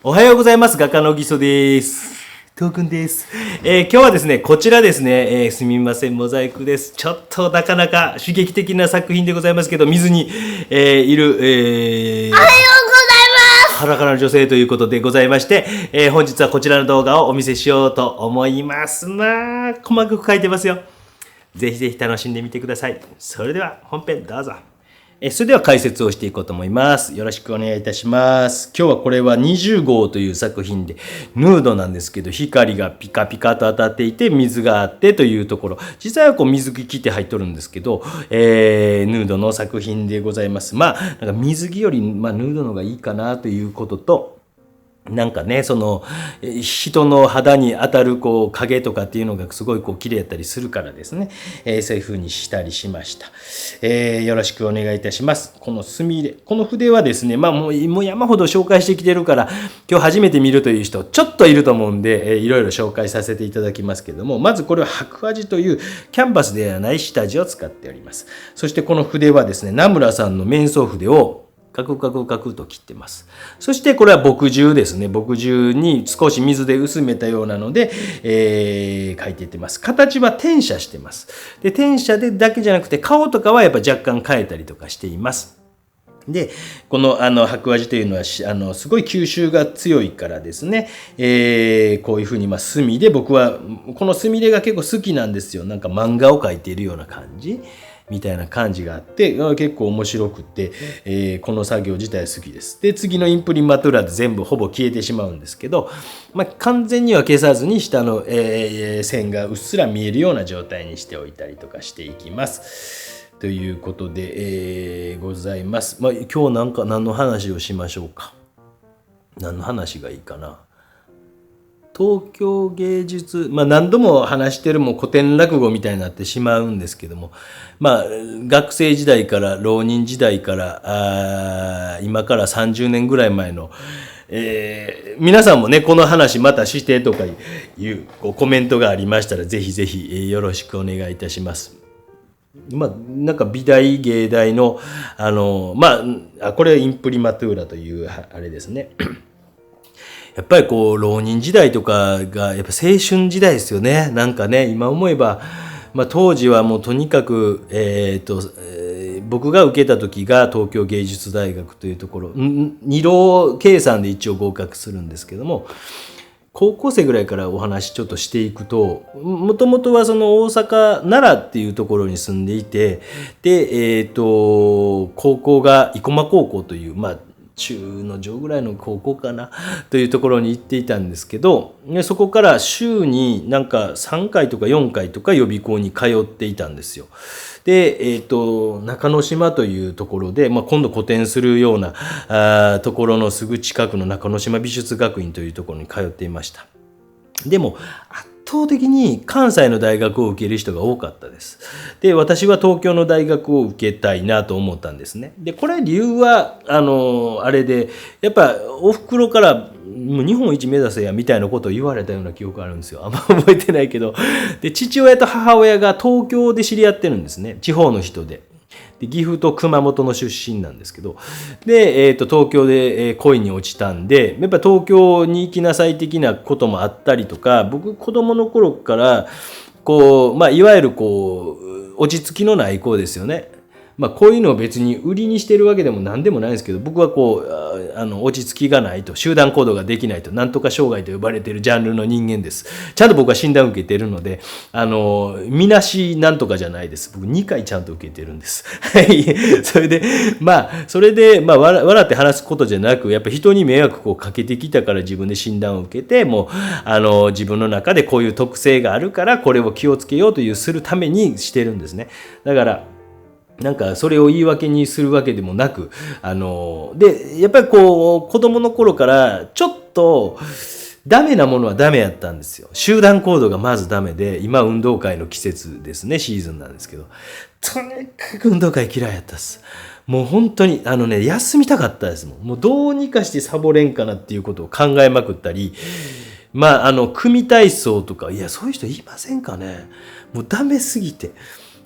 おはようございます。画家のぎそです。トークンです。今日はですね、こちらですね、すみません、モザイクです。ちょっとなかなか刺激的な作品でございますけど、水に、いる、おはようございます。裸の女性ということでございまして、本日はこちらの動画をお見せしようと思います。まあ、細かく書いてますよ。ぜひぜひ楽しんでみてください。それでは本編どうぞ。それでは解説をしていこうと思います。よろしくお願いいたします。今日はこれは20号という作品で、ヌードなんですけど、光がピカピカと当たっていて、水があってというところ。実際はこう水着着て入っとるんですけど、ヌードの作品でございます。まあ、なんか水着より、ヌードの方がいいかなということと、なんかね、その人の肌に当たるこう影とかっていうのがすごいこう綺麗だったりするからですね、そういう風にしたりしました。よろしくお願いいたします。この墨入れ、この筆はですね、もう山ほど紹介してきてるから、今日初めて見るという人ちょっといると思うんで、いろいろ紹介させていただきますけども、まずこれは白味というキャンバスではない下地を使っております。そしてこの筆はですね、名村さんの面相筆をカクカクカクと切ってます。そしてこれは墨汁ですね。墨汁に少し水で薄めたようなので、描いていってます。形は転写してます。で、転写でだけじゃなくて顔とかはやっぱ若干変えたりとかしています。で、この白味というのはすごい吸収が強いからですね、こういうふうに墨で、僕はこの墨入れが結構好きなんですよ。なんか漫画を描いているような感じみたいな感じがあって結構面白くって、この作業自体好きです。で、次のインプリマトゥーラで全部ほぼ消えてしまうんですけど、完全には消さずに下の、線がうっすら見えるような状態にしておいたりとかしていきます。ということで、ございます。今日何の話をしましょうか。何の話がいいかな。東京芸術、何度も話してるも古典落語みたいになってしまうんですけども、学生時代から浪人時代から今から30年ぐらい前の、皆さんもねこの話またしてとかいうコメントがありましたらぜひぜひよろしくお願いいたします。なんか美大芸大のこれインプリマトゥーラというあれですね。やっぱりこう浪人時代とかがやっぱ青春時代ですよね。なんかね今思えば、当時はもうとにかく僕が受けた時が東京芸術大学というところ二浪計算で一応合格するんですけども、高校生ぐらいからお話ちょっとしていくと、もともとはその大阪奈良っていうところに住んでいて、で高校が生駒高校という中の上ぐらいの高校かなというところに行っていたんですけど、そこから週になんか3回とか4回とか予備校に通っていたんですよ。で、中之島というところで、今度個展するようなところのすぐ近くの中之島美術学院というところに通っていました。でも圧倒的に関西の大学を受ける人が多かったです。で、私は東京の大学を受けたいなと思ったんですね。で、これ理由はあれでやっぱお袋からもう日本一目指せやみたいなことを言われたような記憶があるんですよ。あんま覚えてないけど。で、父親と母親が東京で知り合ってるんですね。地方の人で。で、岐阜と熊本の出身なんですけど、で、東京で恋に落ちたんで、やっぱ東京に行きなさい的なこともあったりとか、僕子供の頃からこういわゆるこう落ち着きのない子ですよね。こういうのを別に売りにしてるわけでも何でもないんですけど、僕はこう落ち着きがないと、集団行動ができないと、なんとか障害と呼ばれているジャンルの人間です。ちゃんと僕は診断を受けているので、みなしなんとかじゃないです。僕2回ちゃんと受けてるんです。はい。それで笑って話すことじゃなく、やっぱ人に迷惑をかけてきたから自分で診断を受けて、もう自分の中でこういう特性があるからこれを気をつけようというするためにしてるんですね。だからなんかそれを言い訳にするわけでもなく、でやっぱりこう子供の頃からちょっとダメなものはダメやったんですよ。集団行動がまずダメで、今運動会の季節ですね、シーズンなんですけど、とにかく運動会嫌いやったっす。もう本当に休みたかったですもん。もうどうにかしてサボれんかなっていうことを考えまくったり、組体操とか、いやそういう人いませんかね。もうダメすぎて。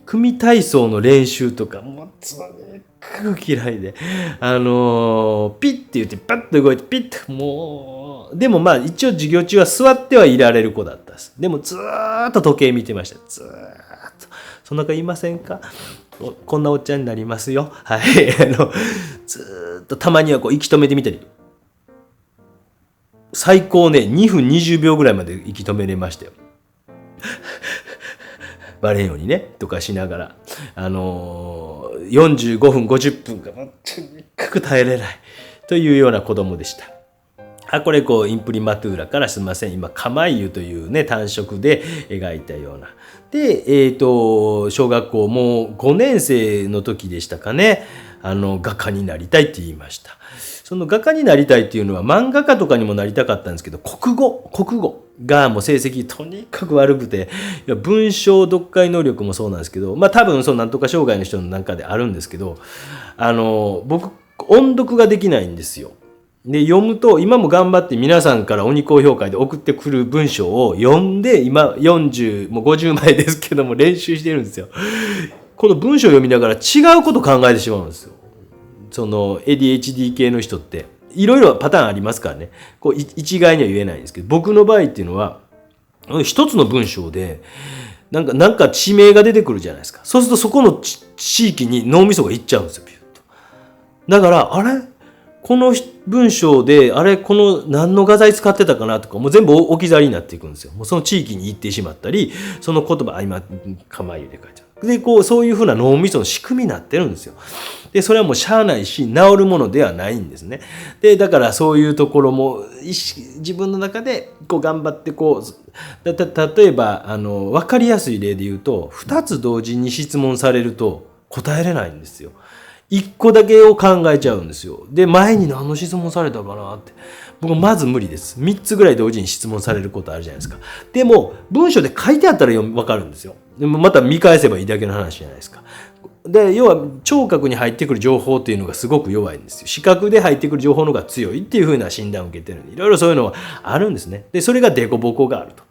組体操の練習とかもうとにかく嫌いで、ピッって言ってパッと動いてピッともう、でもまあ一応授業中は座ってはいられる子だったです。でもずーっと時計見てました。ずーっと。そんな子いませんか？こんなおっちゃんになりますよ。はい。ずーっとたまにはこう息止めてみたり。最高ね、2分20秒ぐらいまで息止めれましたよ。バレんようにね、とかしながら。45分、50分がとにかく耐えれないというような子供でした。これインプリマトゥーラからすみません。今、カマイユというね、単色で描いたような。で、小学校もう5年生の時でしたかね。画家になりたいって言いました。その画家になりたいっていうのは漫画家とかにもなりたかったんですけど、国語がもう成績とにかく悪くて、文章読解能力もそうなんですけど、まあ多分なんとか障害の人の中であるんですけど、僕、音読ができないんですよ。で、読むと、今も頑張って皆さんから鬼高評価で送ってくる文章を読んで、今40、もう50枚ですけども練習してるんですよ。この文章を読みながら違うこと考えてしまうんですよ。その ADHD 系の人っていろいろパターンありますからね。一概には言えないんですけど、僕の場合っていうのは一つの文章でなんか地名が出てくるじゃないですか。そうするとそこの地域に脳みそがいっちゃうんですよ。ピュッと。だからこの文章でこの何の画材使ってたかなとかもう全部置き去りになっていくんですよ。もうその地域に行ってしまったり、その言葉今構えで書いてある。でそういうふうな脳みその仕組みになってるんですよ。でそれはもうしゃあないし治るものではないんですね。でだからそういうところも自分の中で頑張って例えば分かりやすい例で言うと2つ同時に質問されると答えれないんですよ。1個だけを考えちゃうんですよ。で前に何の質問されたかなって。僕まず無理です。3つぐらい同時に質問されることあるじゃないですか。でも文章で書いてあったら分かるんですよ。でもまた見返せばいいだけの話じゃないですか。で要は聴覚に入ってくる情報っていうのがすごく弱いんですよ。視覚で入ってくる情報の方が強いっていう風な診断を受けてるんで、いろいろそういうのがあるんですね。でそれがデコボコがあると。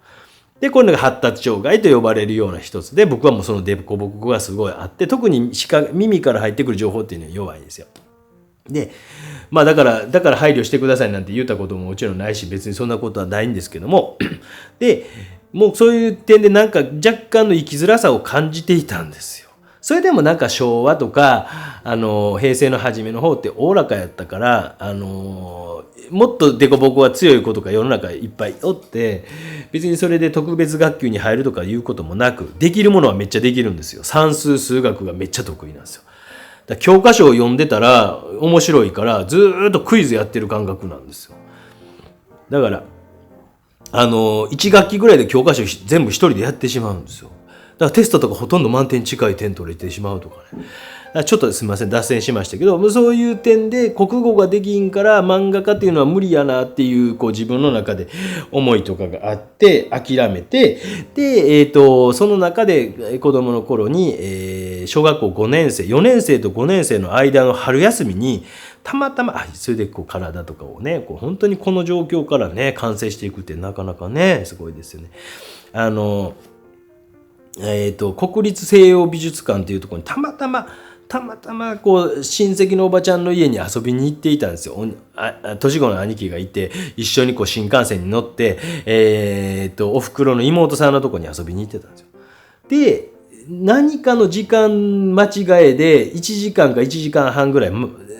でこれが発達障害と呼ばれるような一つで、僕はもうそのデコボコがすごいあって、特に耳から入ってくる情報っていうのは弱いんですよ。でまあだから配慮してくださいなんて言ったことももちろんないし、別にそんなことはないんですけどもでもうそういう点で若干の生きづらさを感じていたんですよ。それでも昭和とか平成の初めの方っておおらかやったから、もっとデコボコが強い子とか世の中いっぱいおって、別にそれで特別学級に入るとかいうこともなく、できるものはめっちゃできるんですよ。算数数学がめっちゃ得意なんですよ。教科書を読んでたら面白いからずーっとクイズやってる感覚なんですよ。だから1学期ぐらいで教科書全部一人でやってしまうんですよ。だからテストとかほとんど満点近い点取れてしまうとかね。ちょっとすみません脱線しましたけど、そういう点で国語ができんから漫画家っていうのは無理やなっていう自分の中で思いとかがあって諦めて、でその中で子供の頃に、小学校5年生4年生と5年生の間の春休みにたまたまそれで体とかをね本当にこの状況からね完成していくってなかなかねすごいですよね。国立西洋美術館っていうところにたまたま親戚のおばちゃんの家に遊びに行っていたんですよ。年子の兄貴がいて一緒に新幹線に乗って、お袋の妹さんのとこに遊びに行ってたんですよ。で何かの時間間違えで1時間か1時間半ぐらい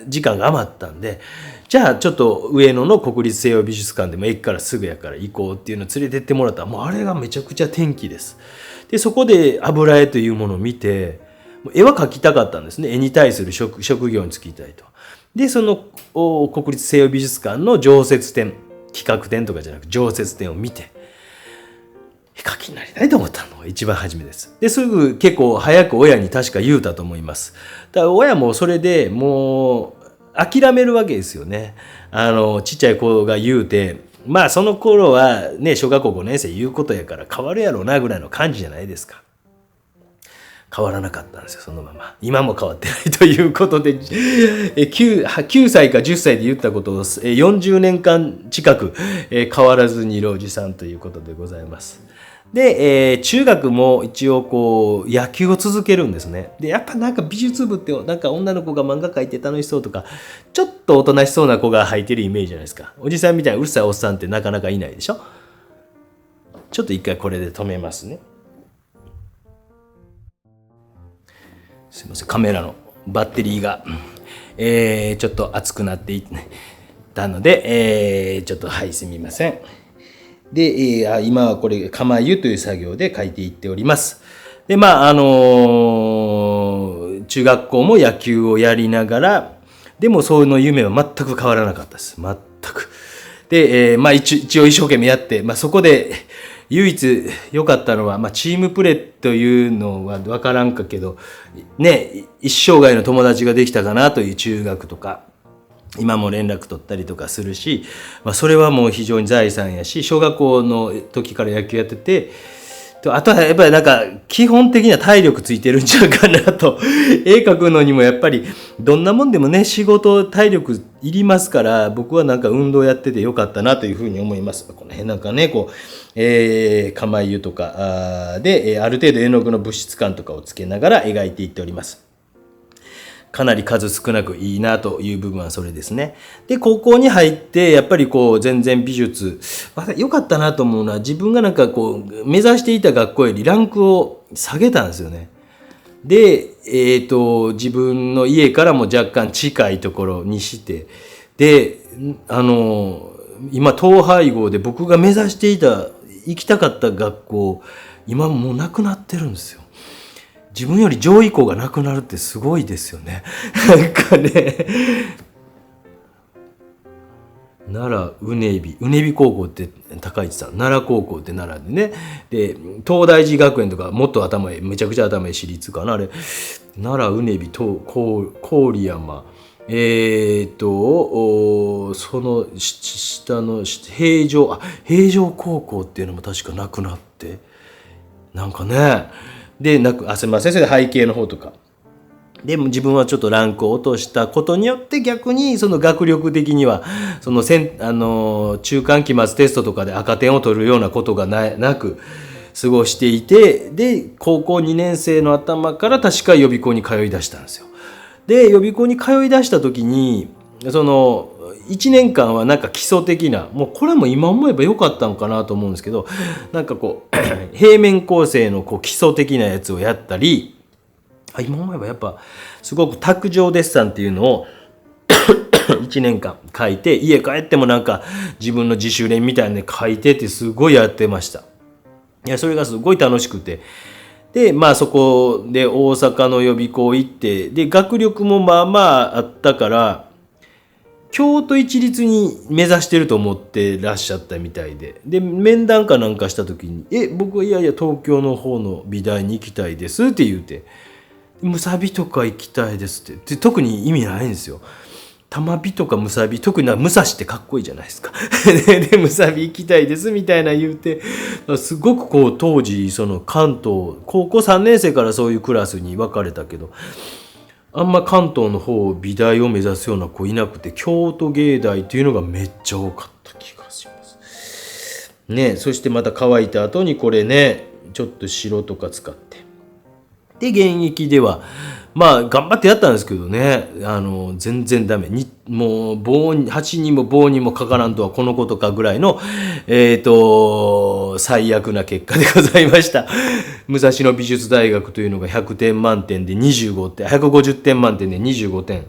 時間が余ったんで、じゃあちょっと上野の国立西洋美術館でも駅からすぐやから行こうっていうのを連れてってもらったら、もうあれがめちゃくちゃ天気です。でそこで油絵というものを見て、絵は描きたかったんですね。絵に対する職業に就きたいと。でその国立西洋美術館の常設展、企画展とかじゃなく常設展を見て絵描きになりたいと思ったのが一番初めです。ですぐ結構早く親に確か言うたと思います。だから親もそれでもう諦めるわけですよね。ちっちゃい子が言うて、まあその頃はね小学校5年生言うことやから変わるやろうなぐらいの感じじゃないですか。変わらなかったんですよ、そのまま。今も変わってないということで、9歳か10歳で言ったことを40年間近く変わらずにいるおじさんということでございます。で、中学も一応こう野球を続けるんですね。でやっぱなんか美術部ってなんか女の子が漫画描いて楽しそうとかちょっとおとなしそうな子が入ってるイメージじゃないですか。おじさんみたいなうるさいおっさんってなかなかいないでしょ。ちょっと一回これで止めますね。すいません、カメラのバッテリーが、ちょっと熱くなっていったので、ちょっとはいすみません。で、今はこれ釜湯という作業で書いていっております。で中学校も野球をやりながらでもその夢は全く変わらなかったです。全く。で、一応一生懸命やって、そこで唯一良かったのは、チームプレーというのは分からんかけどね、一生涯の友達ができたかなという中学とか今も連絡取ったりとかするし、それはもう非常に財産やし、小学校の時から野球やってて、あとはやっぱりなんか基本的には体力ついてるんちゃうかなと絵描くのにもやっぱりどんなもんでもね仕事体力いりますから、僕はなんか運動やっててよかったなというふうに思います。この辺なんかねこう、釜湯とかである程度絵の具の物質感とかをつけながら描いていっております。かなり数少なくいいなという部分はそれですね。で高校に入ってやっぱりこう全然美術良かったなと思うのは、自分がなんかこう目指していた学校よりランクを下げたんですよね。で自分の家からも若干近いところにして、で今統廃合で僕が目指していた行きたかった学校今もうなくなってるんですよ。自分より上位校がなくなるってすごいですよね。なんかね、奈良うねび高校って高市さん、奈良高校って奈良でね、で東大寺学園とかもっと頭めちゃくちゃ頭いい私立かな、あれ奈良うねび郡山、その下の平城高校っていうのも確かなくなって、なんかねですみません、それで背景の方とかでも自分はちょっとランクを落としたことによって逆にその学力的にはその中間期末テストとかで赤点を取るようなことがなく過ごしていて、で高校2年生の頭から確か予備校に通い出したんですよ。で予備校に通い出した時にその1年間はなんか基礎的な、もうこれも今思えばよかったのかなと思うんですけど、なんかこう平面構成のこう基礎的なやつをやったり、今思えばやっぱすごく卓上デッサンっていうのを1年間書いて、家帰ってもなんか自分の自主練みたいなの書いてってすごいやってました。いやそれがすごい楽しくて、でそこで大阪の予備校行って、で学力もまあまああったから京都一律に目指してると思ってらっしゃったみたいで、で面談かなんかした時に僕はいや東京の方の美大に行きたいですって言うて、むさびとか行きたいですって特に意味ないんですよ。玉美とかむさび、特に武蔵ってかっこいいじゃないですか。でむさび行きたいですみたいな言うて、すごくこう当時その関東高校3年生からそういうクラスに分かれたけど、あんま関東の方美大を目指すような子いなくて、京都芸大っていうのがめっちゃ多かった気がしますね。そしてまた乾いた後にこれねちょっと白とか使って、で現役では頑張ってやったんですけどね、全然ダメに、もう鉢にも棒にもかからんとはこのことかぐらいの最悪な結果でございました。武蔵野美術大学というのが100点満点で25点、150点満点で25点。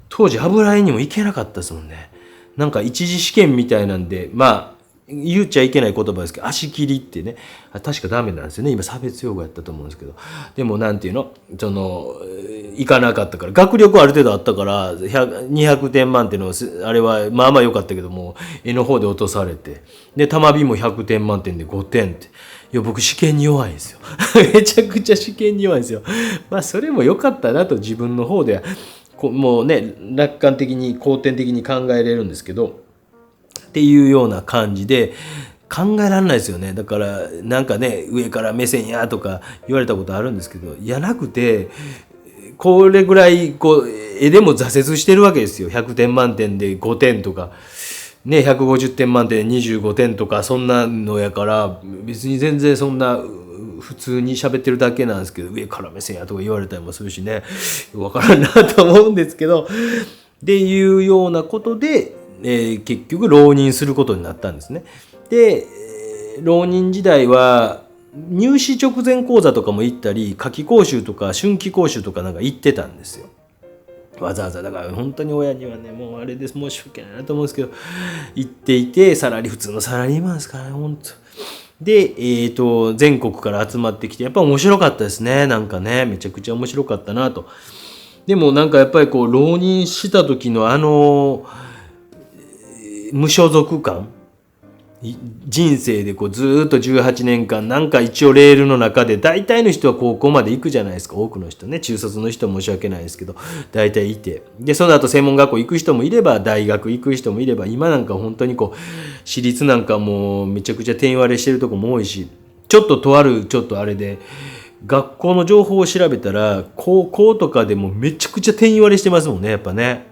当時油絵にも行けなかったですもんね。なんか一次試験みたいなんで、言っちゃいけない言葉ですけど、足切りってね、確かダメなんですよね。今差別用語やったと思うんですけど、でもなんていうの、行かなかったから、学力はある程度あったから200点満点のあれはまあまあ良かったけども、絵の方で落とされて、で玉美も100点満点で5点って、いや僕試験に弱いんですよ。めちゃくちゃ試験に弱いんですよ。それも良かったなと自分の方ではもうね楽観的に後天的に考えれるんですけど。っていうような感じで考えられないですよね。だからなんかね上から目線やとか言われたことあるんですけど、いやなくて、これぐらいこう絵でも挫折してるわけですよ。100点満点で5点とかね、150点満点25点とかそんなのやから、別に全然そんな普通に喋ってるだけなんですけど、上から目線やとか言われたりもするしね、わからんなと思うんですけど、っていうようなことで、結局浪人することになったんですね。で、浪人時代は入試直前講座とかも行ったり、夏季講習とか春季講習とかなんか行ってたんですよ。わざわざだから本当に親にはね、もうあれです、申し訳ないなと思うんですけど、行っていて、普通のサラリーマンですからね、本当。で、全国から集まってきて、やっぱ面白かったですね、なんかね、めちゃくちゃ面白かったなと。でもなんかやっぱりこう浪人した時の無所属感、人生でこうずっと18年間なんか一応レールの中で、大体の人は高校まで行くじゃないですか。多くの人ね、中卒の人は申し訳ないですけど大体いて、でその後専門学校行く人もいれば大学行く人もいれば、今なんか本当にこう私立なんかもうめちゃくちゃ定員割れしてるとこも多いし、ちょっとあれで学校の情報を調べたら、高校とかでもめちゃくちゃ定員割れしてますもんね、やっぱね。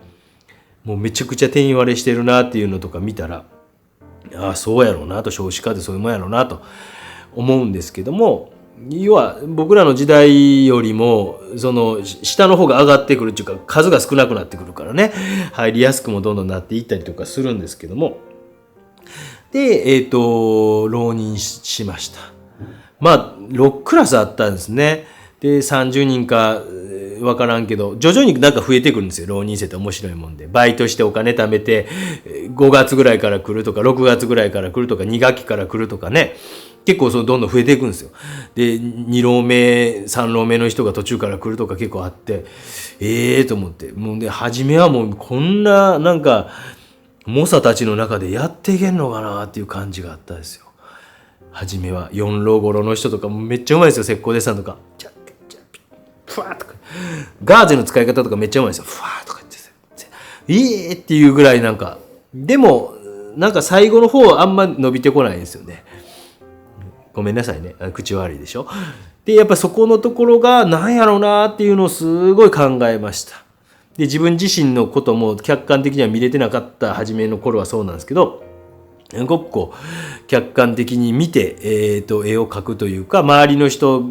もうめちゃくちゃ定員割れしてるなっていうのとか見たら、ああそうやろうなと、少子化でそういうもんやろうなと思うんですけども、要は僕らの時代よりもその下の方が上がってくるっていうか、数が少なくなってくるからね、入りやすくもどんどんなっていったりとかするんですけども、で浪人しました。まあ6クラスあったんですね。で30人か分からんけど、徐々になんか増えてくるんですよ。浪人生って面白いもんで、バイトしてお金貯めて5月ぐらいから来るとか、6月ぐらいから来るとか、2学期から来るとかね、結構どんどん増えていくんですよ。で2浪目3浪目の人が途中から来るとか結構あって、と思って、もうで初めはもうこんななんか猛者たちの中でやっていけんのかなっていう感じがあったんですよ。初めは4浪5浪の人とかもめっちゃうまいですよ。石膏デッサンとかふわーとか、ガーゼの使い方とかめっちゃうまいですよ。ふわーとか言ってっていうぐらい、なんかでもなんか最後の方あんま伸びてこないんですよね。ごめんなさいね、口悪いでしょ。でやっぱそこのところがなんやろうなっていうのをすごい考えました。で自分自身のことも客観的には見れてなかった初めの頃はそうなんですけど、ごくこう客観的に見て、絵を描くというか、周りの人、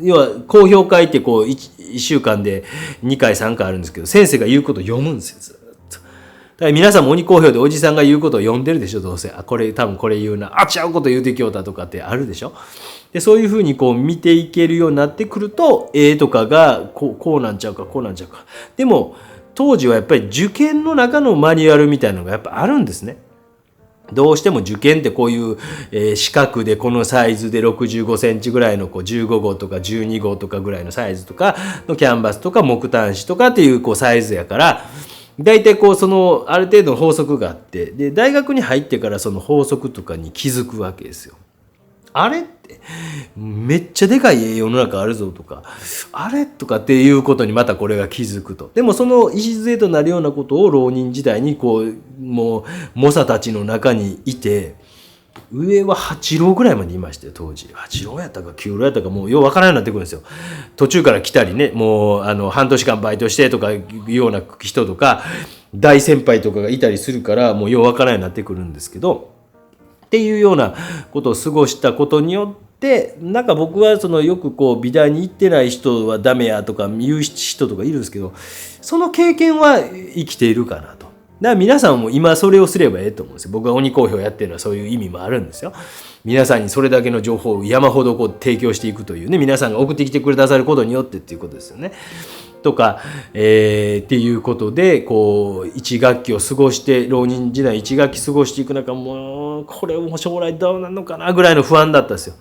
要は講評会ってこう 1週間で2回3回あるんですけど、先生が言うことを読むんですよ、ずっと。だから皆さんも鬼講評でおじさんが言うことを読んでるでしょ、どうせ。これ多分これ言うな、違うこと言うてきようたとかってあるでしょ。でそういうふうにこう見ていけるようになってくると、絵とかがこうなんちゃうか、こうなんちゃうか。でも当時はやっぱり受験の中のマニュアルみたいなのがやっぱあるんですね。どうしても受験ってこういう、四角でこのサイズで65センチぐらいのこう15号とか12号とかぐらいのサイズとかのキャンバスとか木炭紙とかっていうこうサイズやから、大体こうそのある程度の法則があって、で大学に入ってからその法則とかに気づくわけですよ。あれってめっちゃでかい世の中あるぞとか、あれとかっていうことにまたこれが気づくと。でもその礎となるようなことを浪人時代にこうもう猛者たちの中にいて、上は8浪ぐらいまでいましたよ当時。8浪やったか9浪やったかもうようわからんようになってくるんですよ。途中から来たりね、もう半年間バイトしてとかいうような人とか大先輩とかがいたりするから、もうようわからんようになってくるんですけど、っていうようなことを過ごしたことによって、なんか僕はそのよくこう美大に行ってない人はダメやとか言う人とかいるんですけど、その経験は生きているかなと。だから皆さんも今それをすればええと思うんですよ。僕が鬼講評やってるのはそういう意味もあるんですよ。皆さんにそれだけの情報を山ほどこう提供していくというね、皆さんが送ってきてくださることによってっていうことですよね。とか、っていうことでこう1学期を過ごして、浪人時代1学期過ごしていく中、もうこれも将来どうなるのかなぐらいの不安だったんですよ。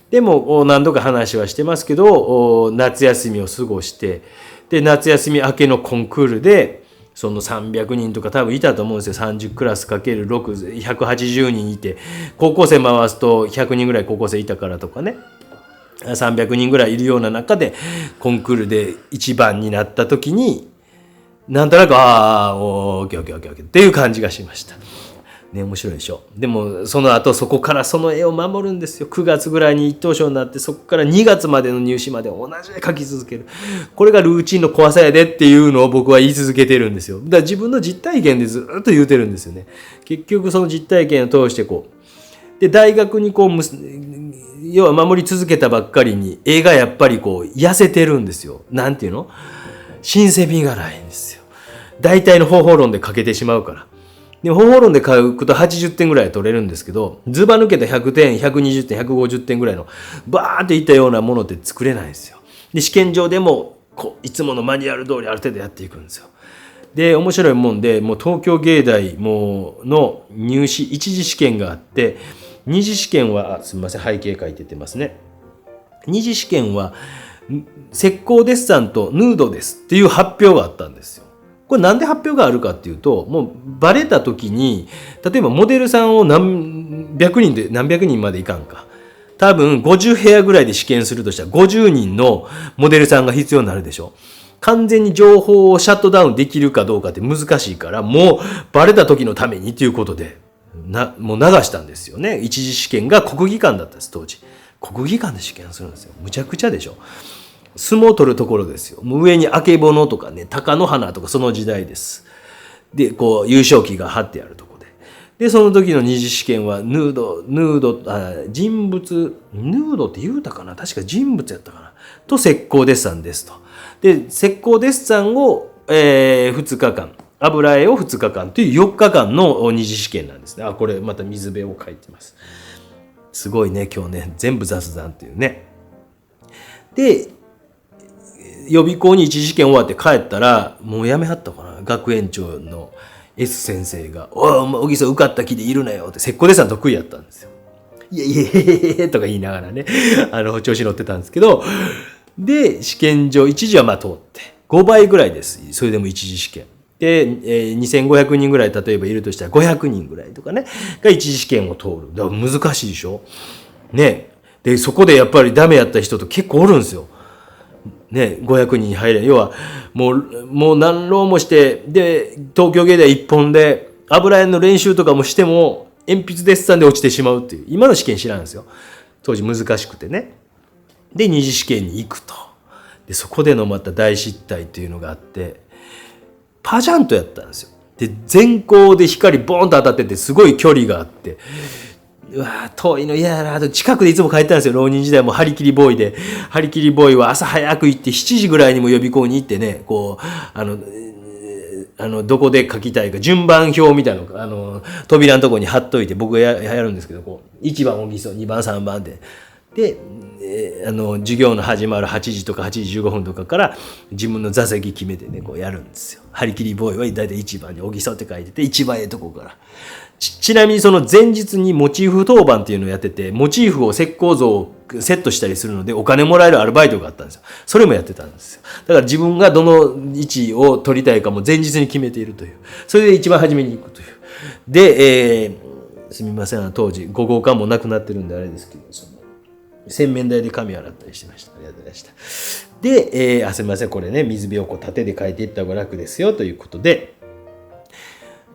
でも何度か話はしてますけど、夏休みを過ごして、で夏休み明けのコンクールでその300人とか多分いたと思うんですよ。30クラス ×6、180人いて、高校生回すと100人ぐらい高校生いたからとかね、300人ぐらいいるような中でコンクールで1番になった時に、なんとなくオッケーオッケーオッケーオッケーっていう感じがしました。ね、面白いでしょ。でもその後そこからその絵を守るんですよ。9月ぐらいに一等賞になって、そこから2月までの入試まで同じ絵描き続ける。これがルーチンの怖さやでっていうのを僕は言い続けてるんですよ。だから自分の実体験でずっと言うてるんですよね。結局その実体験を通してこう。で、大学にこう、要は守り続けたばっかりに、絵がやっぱりこう、痩せてるんですよ。なんていうの？新鮮味がないんですよ。大体の方法論で書けてしまうから。で、方法論で書くと80点ぐらい取れるんですけど、ズバ抜けた100点、120点、150点ぐらいのバーっていったようなものって作れないんですよ。で、試験場でもこういつものマニュアル通りある程度やっていくんですよ。で、面白いもんで、もう東京芸大の入試一次試験があって、二次試験は、すみません、背景書いててますね。二次試験は石膏デッサンとヌードですっていう発表があったんですよ。これなんで発表があるかっていうと、もうバレた時に、例えばモデルさんを何百人までいかんか。多分50部屋ぐらいで試験するとしたら50人のモデルさんが必要になるでしょ。完全に情報をシャットダウンできるかどうかって難しいから、もうバレた時のためにということで、もう流したんですよね。一次試験が国技館だったんです、当時。国技館で試験するんですよ。むちゃくちゃでしょ。相撲を取るところですよ。もう上にあけぼのとかね、鷹の花とかその時代です。で、こう優勝旗が貼ってあるところで。で、その時の二次試験は人物、ヌードって言うたかな、確か人物やったかな。と石膏デッサンですと。で、石膏デッサンを、2日間、油絵を2日間という4日間の二次試験なんですね。これまた水辺を描いてます。すごいね、今日ね、全部雑談っていうね。で、予備校に一次試験終わって帰ったら、もうやめはったかな、学園長の S 先生が、おぎそ受かった気でいるなよって、石膏デッサン得意やったんですよ。いやいやいやとか言いながらね、調子乗ってたんですけど、で、試験場、一次はまあ通って、5倍ぐらいです。それでも一次試験。で、2500人ぐらい例えばいるとしたら500人ぐらいとかね、が一次試験を通る。だから難しいでしょ。ね。で、そこでやっぱりダメやった人と結構おるんですよ。ね、500人に入れん。要は、もう何浪もして、で、東京芸大一本で、油絵の練習とかもしても、鉛筆デッサンで落ちてしまうっていう。今の試験知らんですよ。当時難しくてね。で、二次試験に行くと。で、そこでのまた大失態っていうのがあって、パジャントやったんですよ。で、全光で光ボーンと当たってて、すごい距離があって、うわ遠いの嫌やなと、近くでいつも帰ったんですよ。浪人時代も張り切りボーイで。張り切りボーイは朝早く行って7時ぐらいにも予備校に行ってね、こう、どこで書きたいか、順番表みたいなの扉のとこに貼っといて、僕がやるんですけど、こう、1番小木曽、2番3番で。で、授業の始まる8時とか8時15分とかから自分の座席決めてね、こうやるんですよ。張り切りボーイはだいたい1番に小木曽って書いてて、一番ええとこから。ちなみにその前日にモチーフ当番っていうのをやってて、モチーフを石膏像をセットしたりするのでお金もらえるアルバイトがあったんですよ。それもやってたんですよ。だから自分がどの位置を取りたいかも前日に決めているという。それで一番初めに行くという。で、すみません、当時5号館もなくなってるんであれですけど、洗面台で髪洗ったりしてました。ありがとうございました。で、すみません、これね、水辺をこう縦で描いていった方が楽ですよということで、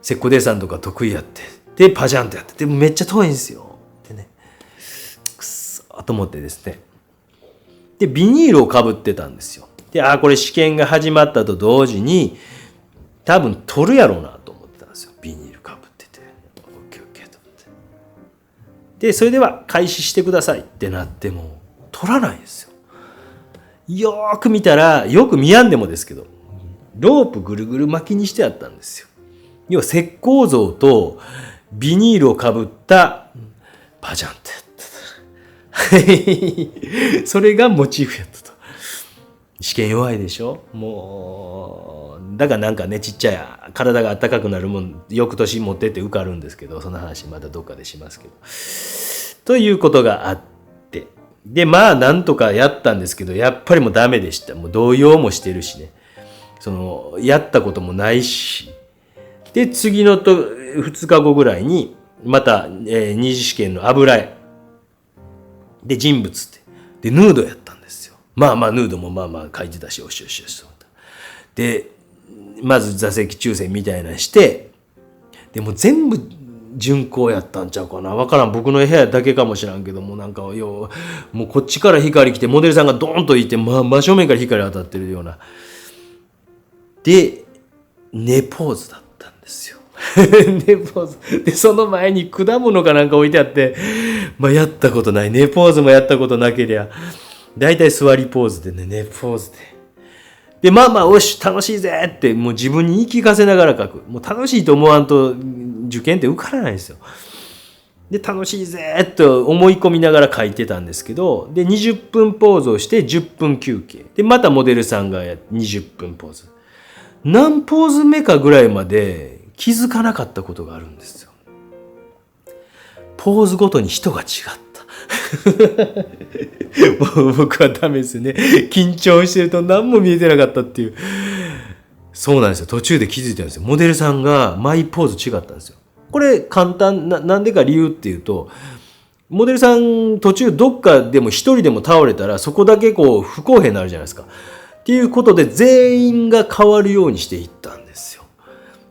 石膏デッサンとか得意やって、で、パジャンとやって、でもめっちゃ遠いんですよ。でね、くっそーと思ってですね。で、ビニールをかぶってたんですよ。で、これ試験が始まったと同時に、多分取るやろうなと思ってたんですよ。ビニールかぶってて。オッケーオッケーと思って。で、それでは開始してくださいってなっても、取らないんですよ。よーく見たら、よく見やんでもですけど、ロープぐるぐる巻きにしてあったんですよ。要は石膏像とビニールをかぶったパジャンってやった。それがモチーフやったと。試験弱いでしょ。もうだからなんかね、ちっちゃい体が温かくなるもん翌年持ってって受かるんですけど、その話またどっかでしますけど。ということがあって、でまあなんとかやったんですけど、やっぱりもうダメでした。もう動揺もしてるしね、やったこともないし。で、次の2日後ぐらいに、また、二次試験の油絵。で、人物って。で、ヌードやったんですよ。まあまあ、ヌードもまあまあ書いてたし、よしよしよし。で、まず座席抽選みたいなして、でも全部巡航やったんちゃうかな。わからん。僕の部屋だけかもしらんけども、なんかもうこっちから光来て、モデルさんがドーンといて、真正面から光当たってるような。で、寝ポーズだったんですよ。寝ポーズ。で、その前に果物かなんか置いてあって、やったことない。寝ポーズもやったことなけりゃ、だいたい座りポーズでね、寝ポーズで。で、よし、楽しいぜって、もう自分に言い聞かせながら書く。もう楽しいと思わんと、受験って受からないんですよ。で、楽しいぜと思い込みながら書いてたんですけど、で、20分ポーズをして10分休憩。で、またモデルさんが20分ポーズ。何ポーズ目かぐらいまで気づかなかったことがあるんですよ。ポーズごとに人が違った。僕はダメですよね。緊張してると何も見えてなかったっていう。そうなんですよ。途中で気づいたんですよ。モデルさんがマイポーズ違ったんですよ。これ簡単なんでか理由っていうと、モデルさん途中どっかでも一人でも倒れたらそこだけ不公平になるじゃないですか。っていうことで全員が変わるようにしていったんですよ。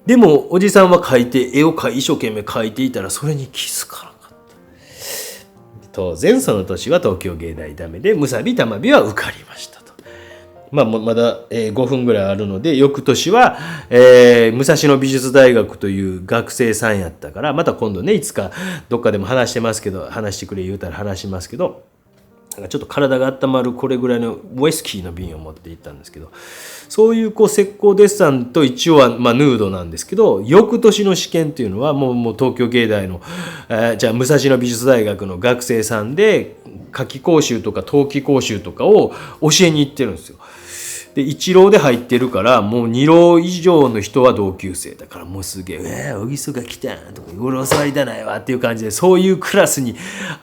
でもおじさんは絵を一生懸命描いていたらそれに気づかなかった。当然その年は東京芸大ダメでむさびたまびは受かりましたと。まだ5分ぐらいあるので、翌年は武蔵野美術大学という学生さんやったから、また今度ね、いつかどっかでも話してくれ言うたら話しますけど、ちょっと体が温まるこれぐらいのウイスキーの瓶を持って行ったんですけど、そういう石膏デッサンと一応はヌードなんですけど、翌年の試験っていうのはもう東京芸大の、じゃあ武蔵野美術大学の学生さんで夏季講習とか冬季講習とかを教えに行ってるんですよ。で1浪で入ってるから、もう2浪以上の人は同級生だから、もうすげえ「おぎそが来た」とか「俺教わりだないわ」っていう感じで、そういうクラスに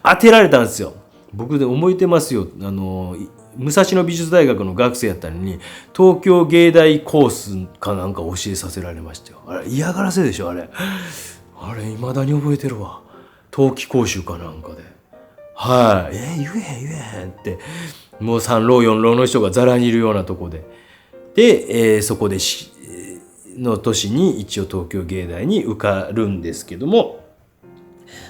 当てられたんですよ。僕で覚えてますよ。武蔵野美術大学の学生やったのに東京芸大コースかなんか教えさせられましたよ。あれ嫌がらせでしょ。あれ未だに覚えてるわ。冬季講習かなんかで、言えへんってもう3浪4浪の人がざらにいるようなとこで、そこでの年に一応東京芸大に受かるんですけども、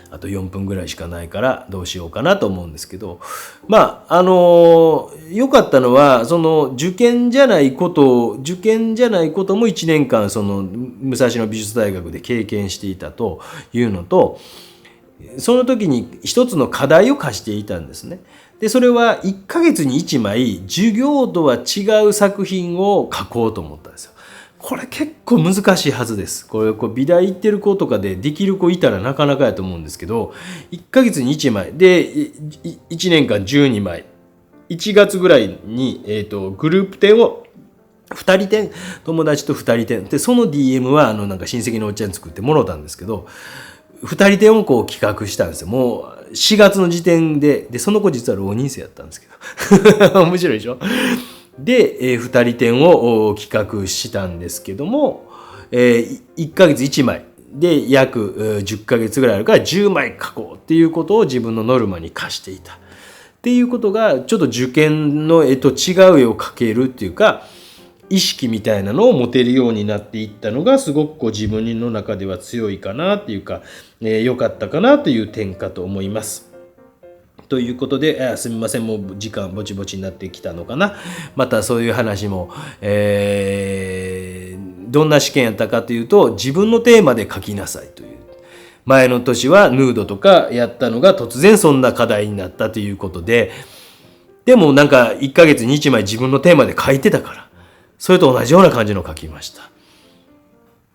あと4分ぐらいしかないからどうしようかなと思うんですけど、良かったのは、その受験じゃないことも1年間その武蔵野美術大学で経験していたというのと、その時に一つの課題を課していたんですね。でそれは1ヶ月に1枚授業とは違う作品を書こうと思ったんですよ。これ結構難しいはずです。これ美大行ってる子とかでできる子いたらなかなかやと思うんですけど、1ヶ月に1枚で1年間12枚、1月ぐらいに、グループ展を2人展、友達と2人展で、その DM はなんか親戚のおっちゃん作ってもろたんですけど、2人展を企画したんですよ。もう4月の時点で、その子実は浪人生やったんですけど面白いでしょ。で、2人展を企画したんですけども、1ヶ月1枚で約10ヶ月ぐらいあるから10枚書こうっていうことを自分のノルマに課していたっていうことが、ちょっと受験の絵と違う絵を描けるっていうか、意識みたいなのを持てるようになっていったのが、すごく自分の中では強いかなっていうか、良かったかなという点かと思います。ということで、すみません、もう時間ぼちぼちになってきたのかな。またそういう話も、どんな試験やったかというと、自分のテーマで書きなさいという。前の年はヌードとかやったのが突然そんな課題になったということで、でもなんか1ヶ月に1枚自分のテーマで書いてたから、それと同じような感じの書きました。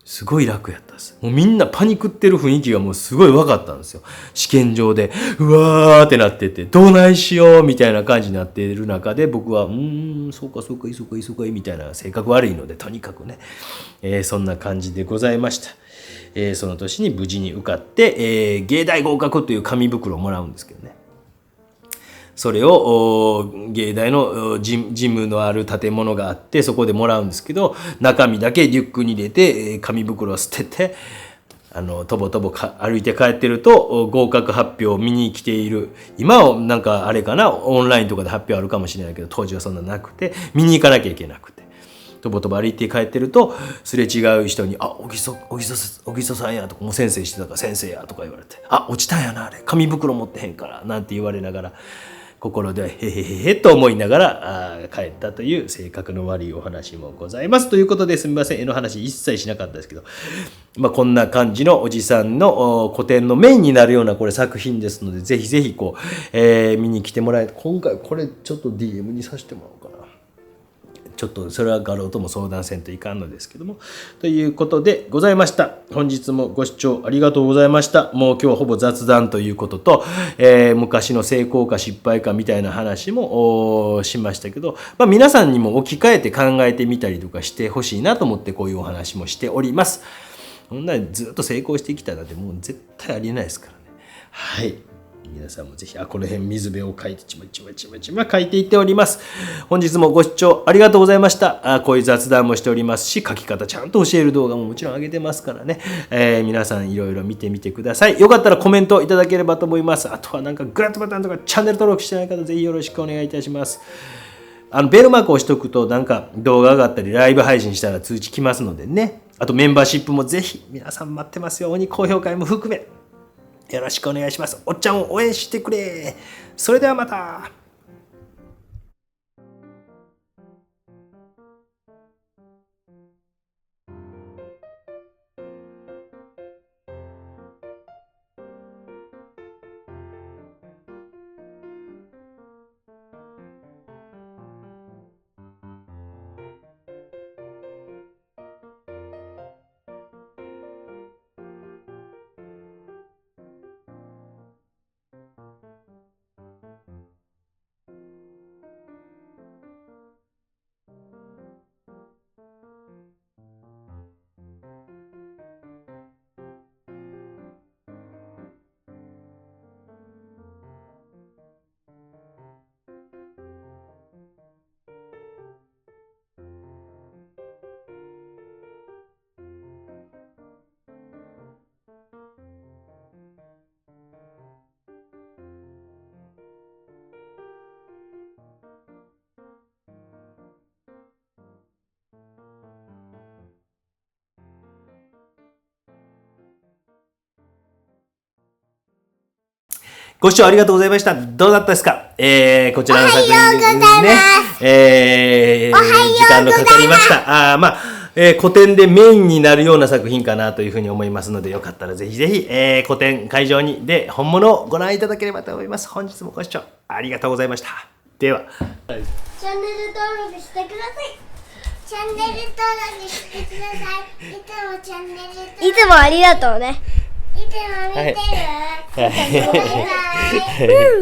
すごい楽やったです。もうみんなパニクってる雰囲気がもうすごい分かったんですよ。試験場でうわーってなってて、どうないしようみたいな感じになっている中で、僕はそうか急がみたいな性格悪いので、とにかくね、そんな感じでございました。その年に無事に受かって、芸大合格という紙袋をもらうんですけどね。それを芸大の事務のある建物があって、そこでもらうんですけど、中身だけリュックに入れて紙袋を捨てて、とぼとぼ歩いて帰ってると、合格発表を見に来ている、今はなんかあれかな、オンラインとかで発表あるかもしれないけど、当時はそんななくて、見に行かなきゃいけなくて、とぼとぼ歩いて帰ってるとすれ違う人に「あ、おぎそさんや」とか「もう先生してたから先生や」とか言われて「あ、落ちたんやなあれ紙袋持ってへんから」なんて言われながら心でへへへへと思いながら帰ったという性格の悪いお話もございますということで、すみません、絵の話一切しなかったですけど、こんな感じのおじさんの古典のメインになるようなこれ作品ですので、ぜひぜひこう、見に来てもらえて、今回これちょっと DM にさせてもらおうかな。ちょっとそれは画廊とも相談せんといかんのですけども、ということでございました。本日もご視聴ありがとうございました。もう今日はほぼ雑談ということと、昔の成功か失敗かみたいな話もしましたけど、皆さんにも置き換えて考えてみたりとかしてほしいなと思ってこういうお話もしております。そんなにずっと成功してきたなんてもう絶対ありえないですからね。はい。皆さんもぜひ、この辺水辺を描いてちま描いていっております。本日もご視聴ありがとうございました。こういう雑談もしておりますし、書き方ちゃんと教える動画ももちろん上げてますからね。皆さんいろいろ見てみてください。よかったらコメントいただければと思います。あとはなんかグラッドボタンとかチャンネル登録してない方ぜひよろしくお願いいたします。ベルマークを押しとくとなんか動画上がったりライブ配信したら通知来ますのでね。あとメンバーシップもぜひ皆さん待ってますように高評価も含め。よろしくお願いします。おっちゃんを応援してくれ。それではまた。ご視聴ありがとうございました。どうだったですか？こちらの作品ですね。時間のかかりました。古典でメインになるような作品かなというふうに思いますので、よかったらぜひぜひ、古典会場にで本物をご覧いただければと思います。本日もご視聴ありがとうございました。では、チャンネル登録してください。チャンネル登録してください。いつもチャンネル登録。いつもありがとうね。いつも見てる。バイバイ。